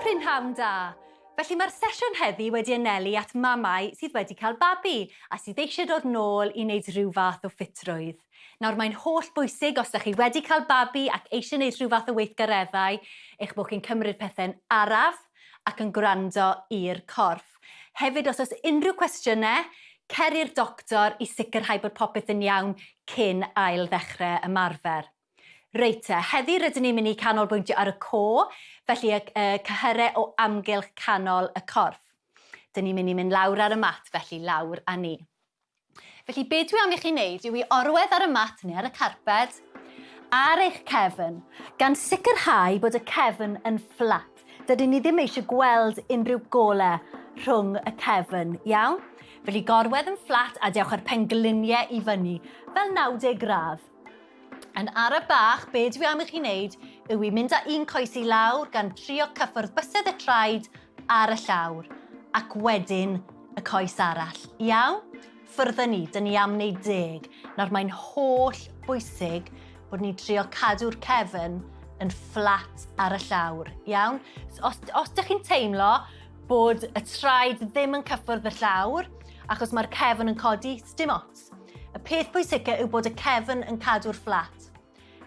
Prynhawn da! Felly mae'r sesiwn heddi wedi anelu at mamau sydd wedi cael babi a sydd eisiau dod nôl i wneud rhyw fath o ffitrwydd. Nawr mae'n holl bwysig os ydych chi wedi cael babi ac eisiau wneud rhyw fath o weithgareddau eich bod chi'n cymryd pethau'n araf ac yn gwrando i'r corff. Hefyd os oes unrhyw cwestiynau, cer i'r doctor i sicrhau bod popeth yn iawn cyn ail ddechrau ymarfer. Reit heddi rydyn ni'n mynd i canolbwyntio ar y felly y cyhyrau o amgylch canol y corff. Dyn ni'n mynd lawr ar y mat, felly lawr â ni. Felly be dwi am i chi wneud yw i orwedd ar y mat neu ar y carped ar eich cefn, gan sicrhau bod y cefn yn fflat. Dydyn ni ddim eisiau gweld unrhyw golau rhwng y cefn, iawn? Felly gorwedd yn fflat a dewch ar pengliniau i fyny, fel 90 gradd. Yn ar y bach, be dwi am i chi wneud yw i mynd â un coes i lawr gan trio cyffwrdd bysedd y traed ar y llawr ac wedyn y coes arall. Iawn? Ffwrdd ni, dyn ni am wneud 10. Nawr mae'n holl bwysig bod ni'n trio cadw'r cefn yn fflat ar y llawr. Iawn? Os ydych chi'n teimlo bod y traed ddim yn cyffwrdd y llawr achos mae'r cefn yn codi, dim ots. Y peth pwysica yw bod y cefn yn cadw'r fflat.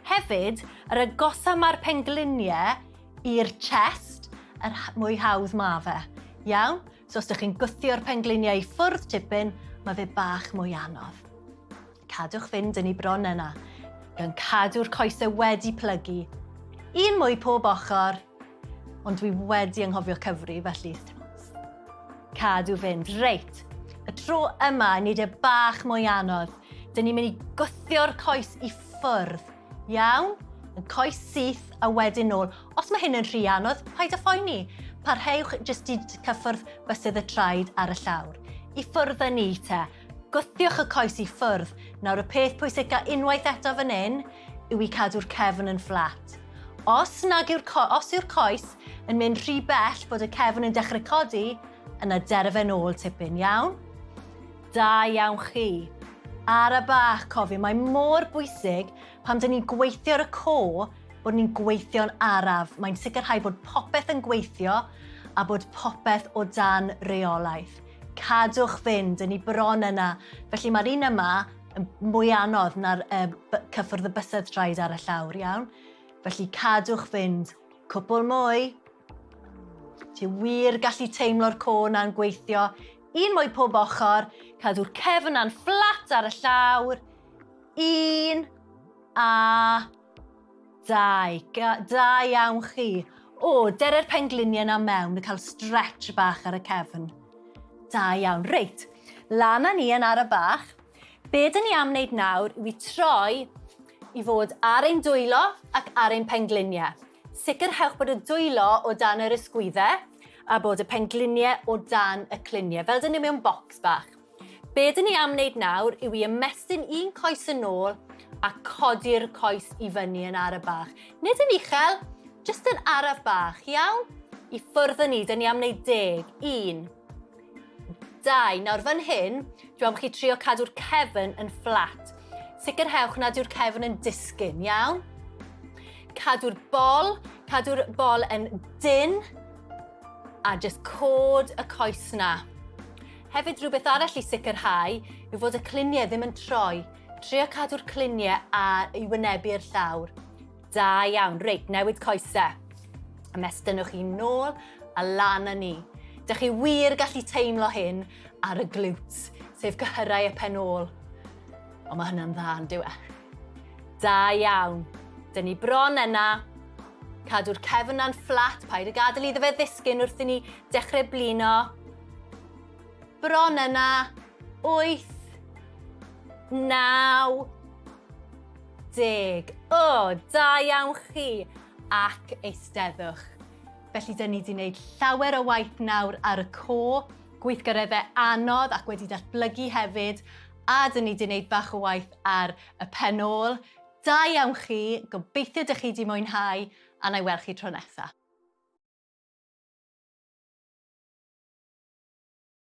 Hefyd, yr agosa mae'r pengliniau i'r chest, yr mwy hawdd ma fe. Iawn? So os ydych chi'n gwthio'r pengliniau i ffwrdd tipyn, mae fe bach mwy anodd. Cadwch fynd yn ei bron yna, gan cadw'r coesau wedi plygu. Un mwy pob ochr, ond dwi wedi anghofio cyfri, felly cadw fynd. Reit, y tro yma, nid y bach mwy anodd. Dyn ni'n mynd i gwthio'r coes i ffwrdd. Iawn? Yn coes syth a wedyn nôl. Os mae hyn yn rhy anodd, paid â phoeni. Parhewch jyst i cyffwrdd bysedd y traed ar y llawr. I ffwrdd ni te. Gwthiwch y coes i ffwrdd. Nawr y peth pwysig unwaith eto fan hyn yw i cadw'r cefn yn fflat. Os yw'r coes yn mynd rhy bell bod y cefn yn dechrau codi, yna derfen ôl tipyn, iawn? Da iawn chi. Ar y bach, cofio, mae mor bwysig pam dyn ni'n gweithio ar y bod ni'n gweithio'n araf. Mae'n sicrhau bod popeth yn gweithio a bod popeth o dan reolaeth. Cadwch fynd yn ei bron yna. Felly mae'r un yma yn mwy anodd na'r cyffwrdd y bysedd traed ar y llawr, iawn? Felly cadwch fynd. Cwbl mwy. Ti wir gallu teimlo'r na'n gweithio. Un mwy pob ochr, cadw'r cefn a'n fflat ar y llawr. 1 a 2. Da iawn chi. Dere'r pengliniau yna mewn, yn cael stretch bach ar y cefn. Da iawn. Reit, lan â ni yn ar y bach. Be dyn ni am wneud nawr yw i troi i fod ar ein dwylo ac ar ein pengliniau. Sicrhewch bod y dwylo o dan yr ysgwyddau a bod y pengliniau o dan y cliniau, fel dyn ni mewn bocs bach. Be dyn ni am wneud nawr yw i ymestyn un coes yn ôl a codi'r coes i fyny yn ar y bach. Nid yn uchel, jyst yn araf bach, iawn? I ffwrdd ni, dyn ni am wneud 10. 1, 2. Nawr fan hyn, dwi am chi trio cadw'r cefn yn fflat. Sicrhewch nad yw'r cefn yn disgyn, iawn? Cadw'r bol yn dyn, a jyst cod y coes na. Hefyd rhywbeth arall i sicrhau yw fod y cliniau ddim yn troi. Trio cadw'r cliniau i wynebu'r llawr. Da iawn. Reit, newid coesau. Ymestynwch chi nôl a lan â ni. Dych chi wir gallu teimlo hyn ar y glutes, sef gyhyrau y pen ôl. Ond mae hynna'n dda, yn dyw e. Da iawn. Dyn ni bron yna. Cadw'r cefn a'n fflat, paid y gadael iddo fe ddisgyn wrth i ni dechrau blino. Bron yna, 8, 9, 10. Da iawn chi. Ac eisteddwch. Felly, dyn ni wedi gwneud llawer o waith nawr ar y gweithgareddau anodd ac wedi datblygu hefyd, a dyn ni wedi gwneud bach o waith ar y pen ôl. Da iawn chi, gobeithio dych chi wedi mwynhau, a na i weld chi tro nesaf.